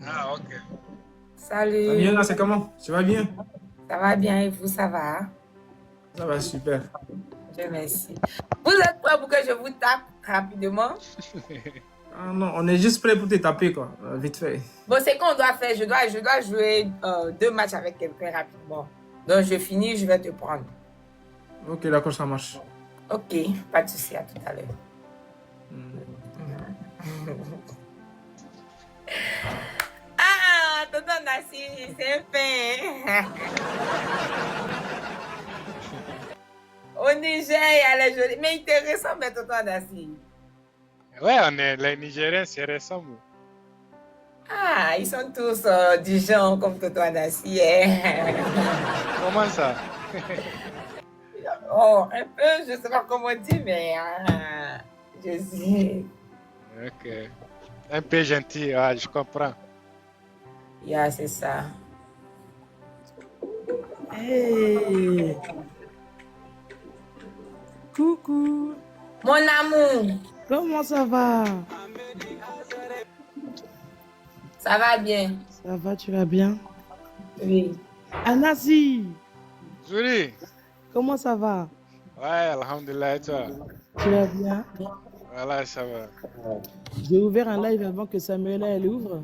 Ah, ok. Salut, Daniela, c'est comment? Tu vas bien? ça va bien et vous, ça va? Ça va super. Dieu merci. Vous êtes prêts pour que je vous tape rapidement? Ah non, on est juste prêt pour te taper, quoi. Vite fait. Bon, c'est qu'on doit faire. Je dois jouer 2 matchs avec quelqu'un rapidement. Donc, je finis, je vais te prendre. Ok, d'accord, ça marche. Ok, pas de souci, à tout à l'heure. Ah, tonton Nassi, c'est un pain. Au Niger, il y a les jolis. Mais il te ressemble, tonton Nassi. Ouais, les Nigériens se ressemblent. Ah, ils sont tous du genre comme tonton Nassi. Comment ça? Oh, un peu, je ne sais pas comment dire, mais je sais. Ok. Un peu gentil, ah, je comprends. Yeah, c'est ça. Hey, coucou, Mon amour, comment ça va? ça va bien? Ça va, tu vas bien? Oui. Anasi, Zuri? comment ça va? Ouais, alhamdulillah, et toi? Tu vas bien? Voilà, ça va. J'ai ouvert un live avant que Samuela elle ouvre.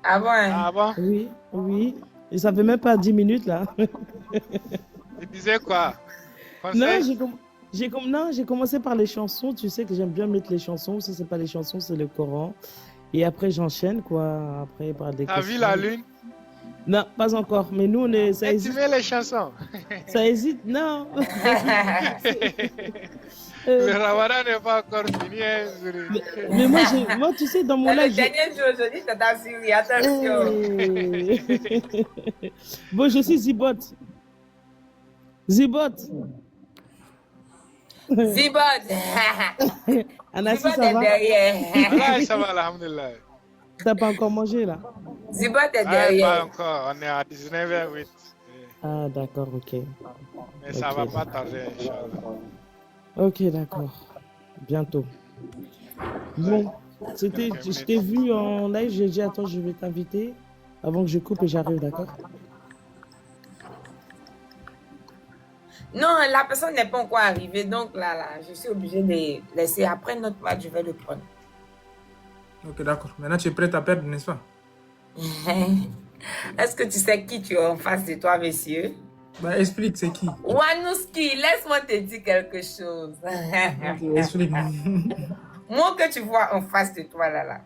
Ah bon? Ah bon? Oui, oui. Et ça fait même pas 10 minutes là. Tu disais quoi? Non, Conseil? non, j'ai commencé par les chansons. Tu sais que j'aime bien mettre les chansons. Si c'est pas les chansons, c'est le Coran. Et après, j'enchaîne quoi. Après, par des T'as vu questions. la lune? Non, pas encore. Mais nous, ça Et tu hésite. mets les chansons? Ça hésite, non. Le ramadan n'est pas encore fini, hein, Zuri? Mais moi, tu sais, dans mon C'est le live, dernier jour aujourd'hui, je t'assure, attention. Hey. Bon, je suis Zibot. Zibot. Zibot. Anassi, Zibot ça est va? derrière. Voilà, ça va, alhamdulillah. T'as pas encore mangé là? Zibot est Ouais, pas derrière. encore, on est à 19h08. Ah, d'accord, ok. Mais ça Ok. va pas tarder, Inch'Allah. Ok, d'accord. Bientôt. Bon, je t'ai vu en live, j'ai dit attends, je vais t'inviter avant que je coupe et j'arrive, d'accord? Non, la personne n'est pas encore arrivée, donc là, je suis obligée de laisser. Après notre match, je vais le prendre. Ok, d'accord. Maintenant, tu es prêt à perdre, n'est-ce pas? Est-ce que tu sais qui tu as en face de toi, monsieur? Bah, explique, c'est qui? Wanouski, laisse-moi te dire quelque chose. Ok, explique. Moi que tu vois en face de toi, là,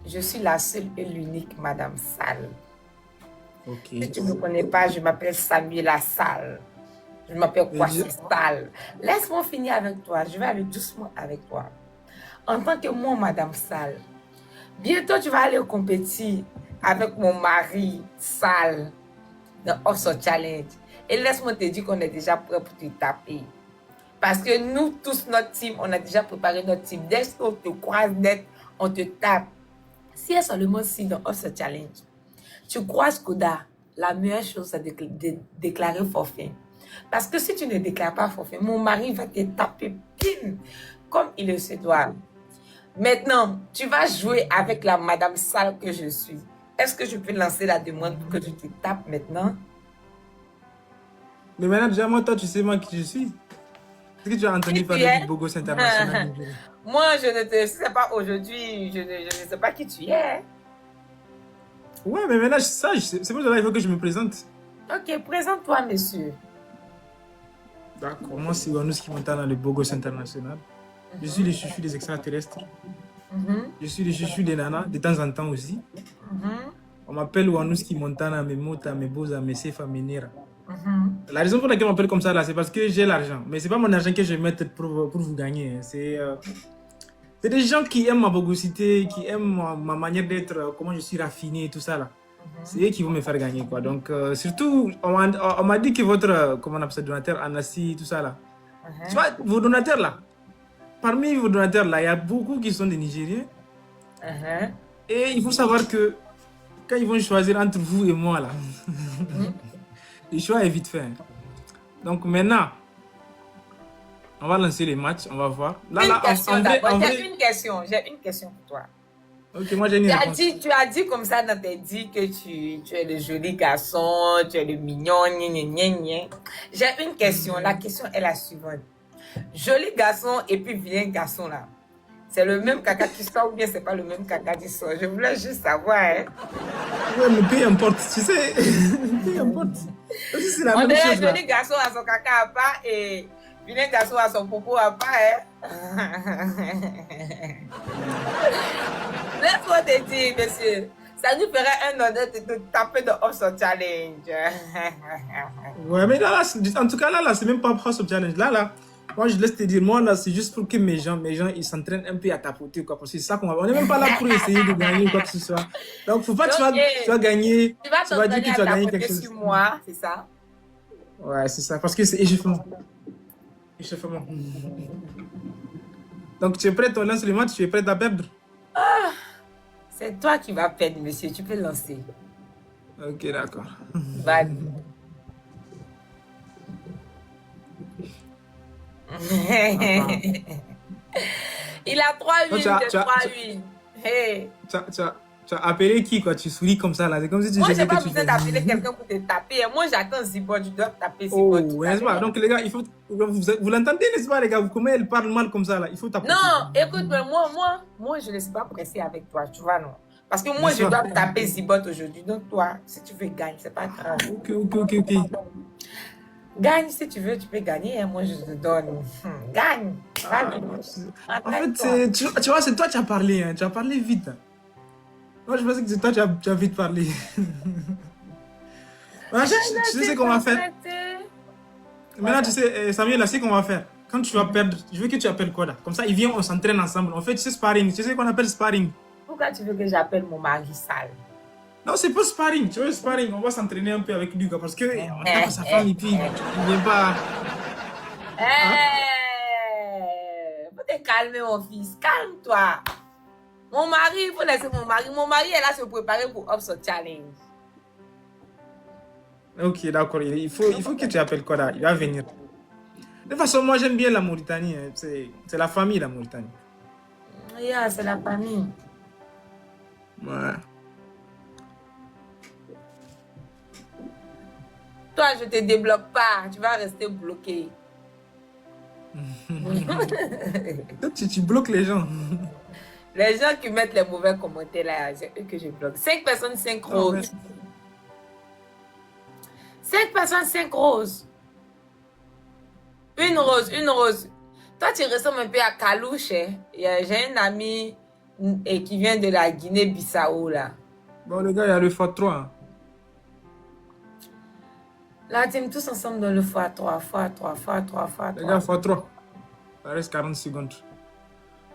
je suis la seule et l'unique Madame Salle. Ok. Si tu ne me connais pas, je m'appelle Samuela Salle. Je m'appelle Kwasi Salle. Laisse-moi finir avec toi. Je vais aller doucement avec toi. En tant que moi, Madame Salle, bientôt tu vas aller compétir avec mon mari Salle dans Osso Challenge. Et laisse-moi te dire qu'on est déjà prêt pour te taper. Parce que nous tous, notre team, on a déjà préparé notre team. Dès qu'on te croise net, on te tape. Si elle seulement si dans Osso Challenge, tu croises Koda, la meilleure chose, c'est de déclarer forfait. Parce que si tu ne déclares pas forfait, mon mari va te taper pile, comme il se doit. Maintenant, tu vas jouer avec la Madame Sale que je suis. Est-ce que je peux lancer la demande pour que je te tape maintenant? Mais maintenant, déjà, moi, toi, tu sais moi qui je suis. Est-ce que tu as entendu parler du Bogos International? Moi, je ne te sais pas aujourd'hui, je ne sais pas qui tu es. Ouais, mais maintenant, ça, c'est pour cela qu'il faut que je me présente. Ok, présente-toi, monsieur. D'accord. Moi, c'est Wanouski Montana, le Bogos International. Je suis le chouchou des extraterrestres. Je suis le chouchou des nanas, de temps en temps aussi. On m'appelle Wanouski Montana, Memota, Meboza, Mesefa, Menera. La raison pour laquelle on m'appelle comme ça, là, c'est parce que j'ai l'argent. Mais c'est pas mon argent que je vais mettre pour vous gagner. C'est des gens qui aiment ma bogosité, qui aiment ma manière d'être, comment je suis raffiné et tout ça, là. C'est eux qui vont me faire gagner, quoi. Donc, surtout, on m'a dit que votre, comment on appelle ça, donateur, Anassi, tout ça, là. Tu vois, vos donateurs, là, parmi vos donateurs, là, il y a beaucoup qui sont des Nigériens. Et il faut savoir que quand ils vont choisir entre vous et moi, là, le choix est vite fait. Donc maintenant, on va lancer les matchs, on va voir. J'ai une question pour toi. Ok, moi j'ai une réponse. Tu as dit comme ça dans tes dits que tu es le joli garçon, tu es le mignon, gna. J'ai une question. La question est la suivante. Joli garçon et puis vilain garçon là. C'est le même caca qui sort ou bien c'est pas le même caca qui sort? Je voulais juste savoir. Hein. Ouais, mais peu importe, tu sais. Peu importe. C'est la On même dirait chose là. joli garçon à son caca à part et vilain garçon à son popo à part. Hein. Laisse-moi te dire, monsieur. Ça nous ferait un honneur de te taper de off sur challenge. Ouais, mais là, en tout cas, là, c'est même pas pour ce challenge. Là, moi, je laisse te dire, moi, là, c'est juste pour que mes gens, ils s'entraînent un peu à tapoter, quoi. Parce que c'est ça qu'on va. On n'est même pas là pour essayer de gagner ou quoi que ce soit. Donc, faut pas que tu vas gagner. Tu vas dire que tu vas gagner quelque chose. sur moi, c'est ça? Ouais, c'est ça. Parce que c'est échauffement. Échauffement. Donc, tu es prêt, on lance le match, tu es prêt à perdre? C'est toi qui vas perdre, monsieur. Tu peux lancer. Ok, d'accord. Vas-y. Il a 3 Donc, huiles, 3 huiles. Hey. Tu as appelé qui, quoi? Tu souris comme ça, là. C'est comme si tu Moi, savais j'ai pas que tu besoin fais. d'appeler quelqu'un pour te taper. Moi, j'attends Zibot. Je dois taper Oh, Zibot. n'est-ce pas? Donc, les gars, il faut. Vous l'entendez, n'est-ce pas, les gars? Comment elle parle mal comme ça, là? Il faut taper. Non, écoute, mais moi, je ne suis pas pressée avec toi, tu vois, non. Parce que moi, je dois taper Zibot aujourd'hui. Donc, toi, si tu veux gagner, c'est pas grave. Ok. Gagne si tu veux, tu peux gagner. Hein. Moi, je te donne. Gagne. En fait, tu vois, c'est toi qui as parlé. Hein. Tu as parlé vite. Hein. Moi, je pensais que c'est toi qui as vite parlé. Tu sais ce qu'on va faire. Maintenant, tu sais, Samuel, là, c'est qu'on va faire. Quand tu vas perdre, je veux que tu appelles Koda. Comme ça, il vient, on s'entraîne ensemble. On fait, tu sais, sparring. Tu sais ce qu'on appelle sparring. Pourquoi tu veux que j'appelle mon mari sale? Non, c'est pas sparring. Tu vois, sparring, on va s'entraîner un peu avec lui. Parce que on a pas sa femme et puis il vient pas. Faut te calmer, mon fils. Calme-toi. Mon mari, il faut laisser mon mari. Mon mari est là se préparer pour Ops Challenge. Ok, d'accord. Il faut que tu appelles Koda. Il va venir. De toute façon, moi, j'aime bien la Mauritanie. Hein. C'est la famille, la Mauritanie. Yeah, c'est la famille. Ouais. Toi, je te débloque pas. Tu vas rester bloqué. Tu bloques les gens. Les gens qui mettent les mauvais commentaires là, c'est eux que je bloque. 5 personnes, 5 roses. 5 personnes, 5 roses. Une rose. Toi, tu ressembles un peu à Kalouche. Hein? J'ai un ami qui vient de la Guinée-Bissau là. Bon, le gars, il y a le x3. Hein. Là, tu tous ensemble dans le x3. Les gars, x3. Ça reste 40 secondes.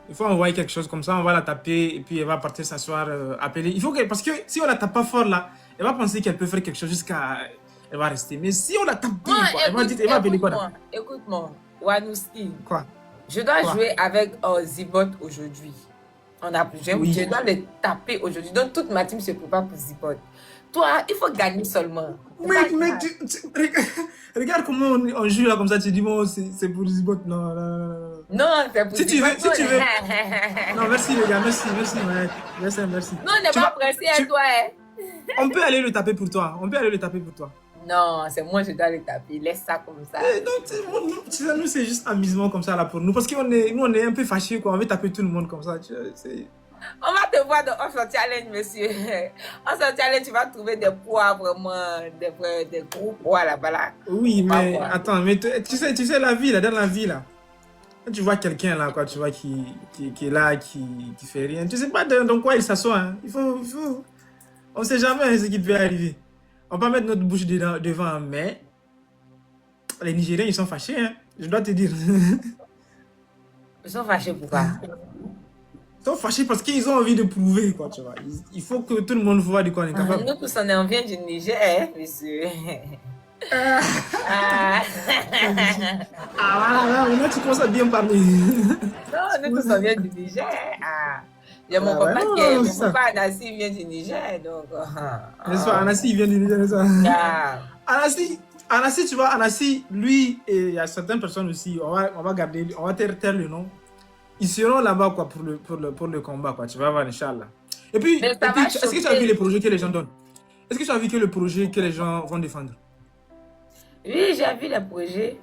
Il faut envoyer quelque chose comme ça, on va la taper et puis elle va partir s'asseoir, appeler. Il faut que, parce que si on la tape pas fort là, elle va penser qu'elle peut faire quelque chose jusqu'à. Elle va rester. Mais si on la tape bien, elle va appeler quoi? Écoute-moi, Wanouski. Quoi? Je dois jouer avec Zibot aujourd'hui. Je dois le taper aujourd'hui. Donc toute ma team se prépare pour Zibot. Toi, il faut gagner seulement. Mec, regarde comment on joue là comme ça, tu dis bon, c'est pour Zibot. Non, c'est pour Zibot. Si tu veux. Non, merci les gars, merci. Merci. Non, on n'est pas pressé à toi. Hein. On peut aller le taper pour toi. Non, c'est moi je dois le taper. Laisse ça comme ça. Nous, c'est juste amusement comme ça là pour nous. Parce que nous, on est un peu fâchés, quoi. On veut taper tout le monde comme ça. On va te voir dans Off Challenge, monsieur. Off Challenge, tu vas trouver des poids vraiment, des gros poids là-bas. Là. Oui, mais attends, mais tu sais la vie là, dans la vie là. Quand tu vois quelqu'un là, quoi, tu vois qui est là, qui fait rien, tu sais pas dans quoi il s'assoit. Hein. Il faut. On sait jamais ce qui peut arriver. On peut mettre notre bouche devant, mais les Nigériens, ils sont fâchés, hein. Je dois te dire. Ils sont fâchés pourquoi? Ils sont fâchés parce qu'ils ont envie de prouver, quoi, tu vois. Il faut que tout le monde voit de quoi on est capable. Nous tous, on vient du Niger, hein, monsieur. Là, tu commences à bien parler. Non, nous tous, on vient du Niger. Il y a mon papa Anassi vient du Niger, donc... N'est-ce pas, Anassi, il vient du Niger, n'est-ce pas? Anassi, tu vois, Anassi, lui, et il y a certaines personnes aussi, on va garder, on va taire le nom. Ils seront là-bas, quoi, pour le combat, quoi, tu vas voir, Inch'Allah. Et puis, Mais ça va est-ce que tu as chauffer. vu les projets que les gens donnent? Est-ce que tu as vu que le projet que les gens vont défendre? Oui, j'ai vu les projets.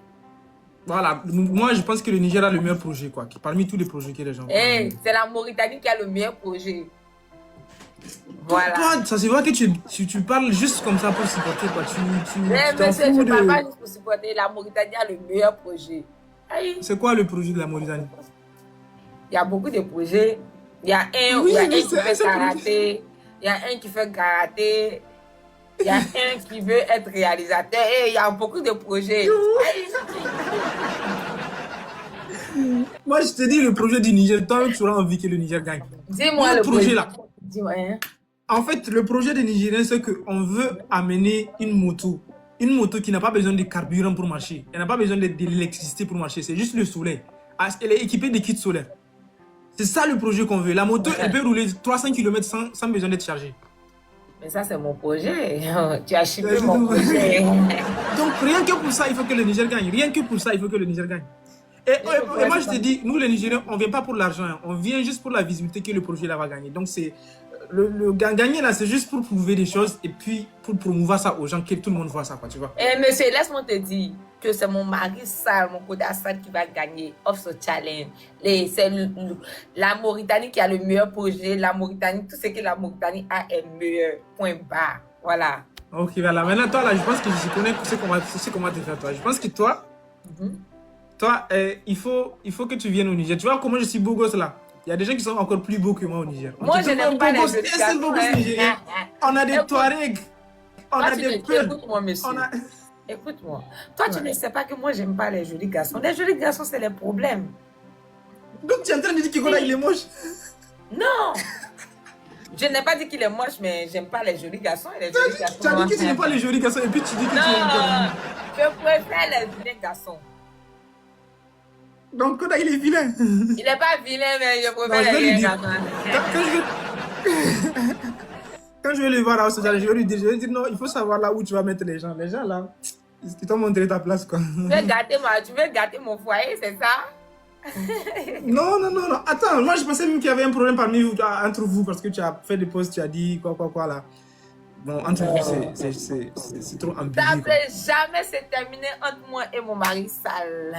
Voilà, moi je pense que le Niger a le meilleur projet, quoi, parmi tous les projets que les gens Eh, c'est la Mauritanie qui a le meilleur projet. Voilà. Toi, ça se voit que tu parles juste comme ça pour supporter, quoi. Mais Tu t'en monsieur, fous je ne parle pas de... juste pour supporter. La Mauritanie a le meilleur projet. Aïe. C'est quoi le projet de la Mauritanie? Il y a beaucoup de projets. Il y a un, Oui, il y a un mais qui fait c'est karaté. Il y a un qui fait karaté. Il y a un qui veut être réalisateur. Et il y a beaucoup de projets. Aïe. Moi, je te dis le projet du Niger. Toi, tu auras envie que le Niger gagne. Dis-moi Le le projet là. Dis-moi. Hein? En fait, le projet des Nigériens, c'est qu'on veut amener une moto. Une moto qui n'a pas besoin de carburant pour marcher. Elle n'a pas besoin de l'électricité pour marcher. C'est juste le soleil. Elle est équipée de kits solaires. C'est ça le projet qu'on veut. La moto, elle peut rouler 300 km sans besoin d'être chargée. Mais ça, c'est mon projet. Tu as chippé mon projet. Donc, rien que pour ça, il faut que le Niger gagne. Rien que pour ça, il faut que le Niger gagne. Et moi, je te dis, nous, les Nigériens, on ne vient pas pour l'argent. Hein. On vient juste pour la visibilité que le projet là va gagner. Donc, c'est le gagner là, c'est juste pour prouver des choses et puis pour promouvoir ça aux gens, que tout le monde voit ça, quoi, tu vois. Eh, monsieur, laisse-moi te dire que c'est mon mari sale, mon côté Assad qui va gagner off ce challenge. C'est la Mauritanie qui a le meilleur projet. La Mauritanie, tout ce que la Mauritanie a est meilleur. Point barre. Voilà. Ok, voilà. Maintenant, toi, là, je pense que je connais ce qu'on va te faire, toi. Je pense que toi, il faut que tu viennes au Niger. Tu vois comment je suis beau gosse, là? Il y a des gens qui sont encore plus beaux que moi au Niger. Moi, je n'aime pas les jolies garçons nigériens. On a des Touaregs. On a des Peuls. Écoute-moi, monsieur. Écoute-moi. Toi, tu ne sais pas que moi, j'aime pas les jolis garçons. Les jolis garçons, c'est les problèmes. Donc, tu es en train de dire qu'il est moche? Non. Je n'ai pas dit qu'il est moche, mais j'aime pas les jolis garçons. Les jolis garçons. Tu as dit que tu n'aimes pas les jolis garçons et puis tu dis que tu aimes pas. Je préfère les vilains garçons. Donc, Koda, il est vilain. Il n'est pas vilain, mais je préfère les vilains garçons. Quand je vais le voir à Ousseja, je vais lui dire non, il faut savoir là où tu vas mettre les gens. Les gens là, ils t'ont montré ta place, quoi. Tu veux gâter mon foyer, c'est ça? Non. Attends, moi je pensais même qu'il y avait un problème entre vous parce que tu as fait des posts, tu as dit quoi là. Bon, entre vous, c'est trop ambigu. Ça ne peut jamais se terminer entre moi et mon mari sale.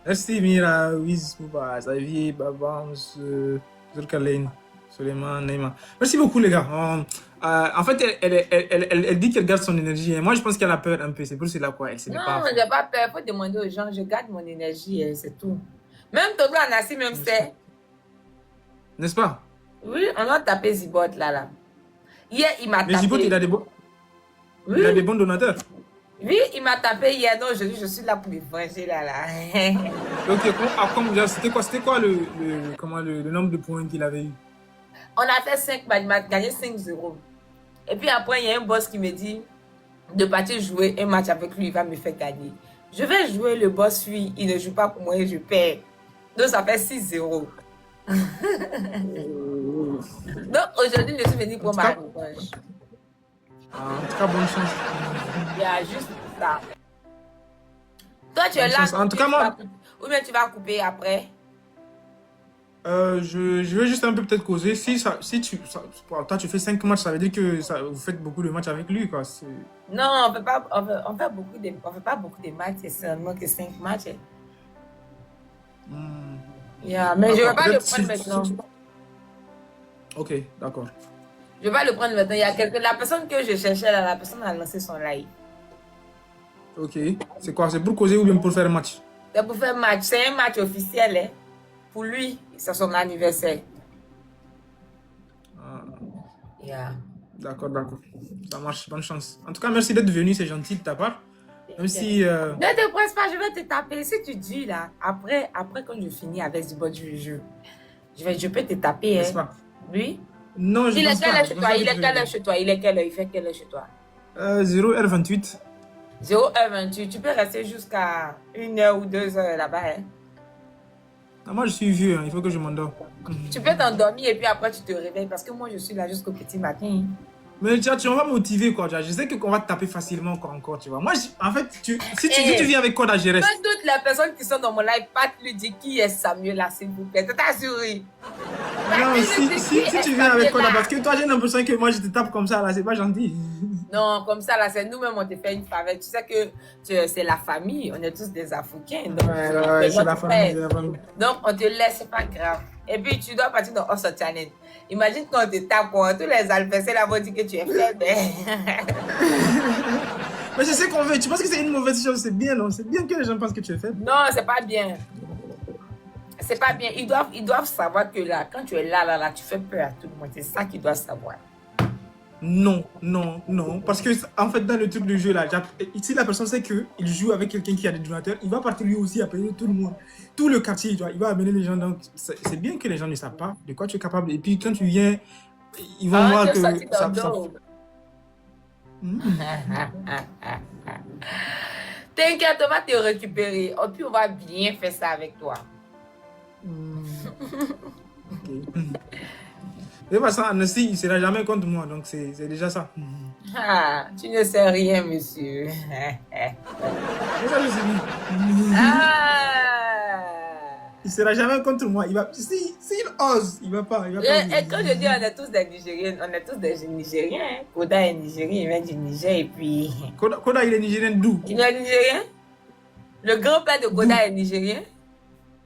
Merci Mira, Wiz, Bouba, Xavier, Babams, Zurkalen, Suleiman, Neymar. Merci beaucoup les gars. En fait, elle dit qu'elle garde son énergie. Et moi, je pense qu'elle a peur un peu. C'est pour cela quoi. Elle non, je n'ai pas peur. Il faut demander aux gens. Je garde mon énergie, c'est tout. Même Togo Anassi, même c'est. N'est-ce pas? Oui, on a tapé Zibot là. Hier, il m'a tapé. Mais Zibot, il a des bons donateurs. Oui, il m'a tapé hier, donc je suis là pour les venger là. Ok, c'était quoi le nombre de points qu'il avait eu? On a fait 5 matchs, il m'a gagné 5-0. Et puis après, il y a un boss qui me dit de partir jouer un match avec lui, il va me faire gagner. Je vais jouer le boss, lui, il ne joue pas pour moi et je perds. Donc ça fait 6-0. Donc aujourd'hui, je suis venu pour ma revanche. En tout cas, bonne chance. Il y a juste ça. Toi, tu es là. En tout cas, moi. Ou bien tu vas couper après. Je vais juste un peu peut-être causer. Toi, tu fais 5 matchs, ça veut dire que vous faites beaucoup de matchs avec lui, quoi. Non, on fait pas beaucoup de matchs, c'est seulement que 5 matchs. Mais je ne vais pas le prendre maintenant. Ok, d'accord. Je vais pas le prendre maintenant. Il y a la personne que je cherchais là, la personne a lancé son live. Ok. C'est quoi? C'est pour causer ou bien pour faire un match? C'est pour faire match. C'est un match officiel. Hein. Pour lui, c'est son anniversaire. D'accord. Ça marche. Bonne chance. En tout cas, merci d'être venu. C'est gentil de ta part. Même si... Ne te presse pas, je vais te taper. Si tu dis là, après quand je finis avec Zibot du jeu, je peux te taper. N'est-ce pas? Oui? Non, je pense pas. Il est quelle heure chez toi? Il fait quelle heure chez toi? 0h28. 0h28. Tu peux rester jusqu'à 1h ou 2h là-bas. Hein? Moi, je suis vieux. Il faut que je m'endorme. Tu peux t'endormir et puis après tu te réveilles parce que moi, je suis là jusqu'au petit matin. Mais tu vas motiver, quoi. Je sais qu'on va te taper facilement, quoi, encore, tu vois. Moi, en fait, si tu viens avec Koda, je reste. Que toutes les personnes qui sont dans mon live partent lui dire qui est Samuel là, s'il vous plaît. T'as assuré. Non, si tu viens avec Koda, parce que toi, j'ai l'impression que moi, je te tape comme ça, là, c'est pas gentil. Non, comme ça, là, c'est nous-mêmes, on te fait une faveur. Tu sais que c'est la famille, on est tous des Africains. Donc, Ouais, c'est la famille, c'est la famille. Donc, on te laisse, c'est pas grave. Et puis, tu dois partir dans Hustle Challenge. Imagine quand on te tape, quoi, tous les Alpes, là vont dire que tu es faible. Mais c'est ce qu'on veut. Tu penses que c'est une mauvaise chose? C'est bien, non? C'est bien que les gens pensent que tu es faible. Non, c'est pas bien. C'est pas bien. Ils doivent savoir que là, quand tu es là, tu fais peur à tout le monde. C'est ça qu'ils doivent savoir. Non. Parce que, en fait, dans le truc du jeu, là, si la personne sait qu'il joue avec quelqu'un qui a des donateurs, il va partir lui aussi appeler tout le monde. Tout le quartier, tu vois, il va amener les gens. Donc, c'est bien que les gens ne savent pas de quoi tu es capable. Et puis, quand tu viens, ils vont voir que ça. T'inquiète, on va te récupérer. Et puis, on va bien faire ça avec toi. Ok. De toute façon, Annecy, il ne sera jamais contre moi, donc c'est déjà ça. Ah, tu ne sais rien, monsieur. C'est ça, je sais bien. Ah. Il ne sera jamais contre moi. S'il ose, il ne va pas. Et quand je dis on est tous des Nigériens, on est tous des Nigériens. Hein. Koda est Nigérien, il vient du Niger et puis... Koda, il est Nigérien d'où? Il est Nigérien? Le grand-père de Koda est Nigérien?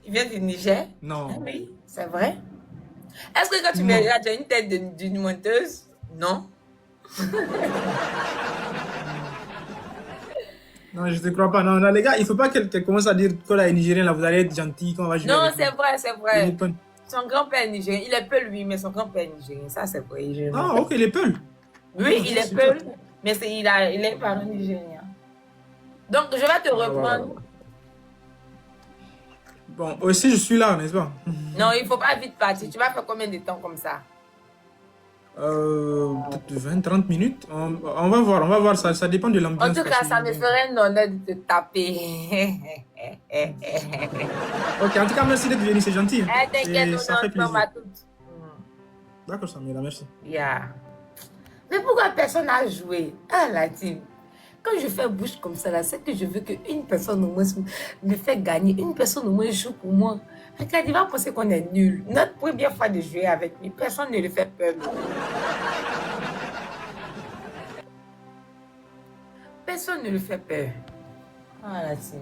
Il vient du Niger? Non. Ah oui, c'est vrai. Est-ce que quand tu me regardes, tu as une tête d'une monteuse? Non. Non, je ne te crois pas. Non, les gars, il ne faut pas qu'elle commence à dire Koda est Nigérien, là, vous allez être gentil quand on va jouer. Non, c'est vrai, c'est vrai. Il est Son grand-père est Nigérien. Il est Peul, lui, mais son grand-père est Nigérien. Ça, c'est vrai. Ah, ok, il est Peul. Oui, il est Peul, mais il est parent nigérien. Donc, je vais te reprendre. Bon, aussi, je suis là, n'est-ce pas? Non, il ne faut pas vite partir. Tu vas faire combien de temps comme ça? Peut-être 20-30 minutes. On va voir, ça dépend de l'ambiance. En tout cas, ça me ferait un honneur de te taper. Ok, en tout cas, merci d'être venu, c'est gentil. T'inquiète, ça fait plaisir. à toutes. D'accord, Samira, merci. Yeah. Mais pourquoi personne n'a joué? Ah, la team. Quand je fais bouche comme ça, là, c'est que je veux qu'une personne au moins me fait gagner. Une personne au moins joue pour moi. Regarde, il va penser qu'on est nul. Notre première fois de jouer avec lui, personne ne le fait peur. Personne ne le fait peur. Ah, la team.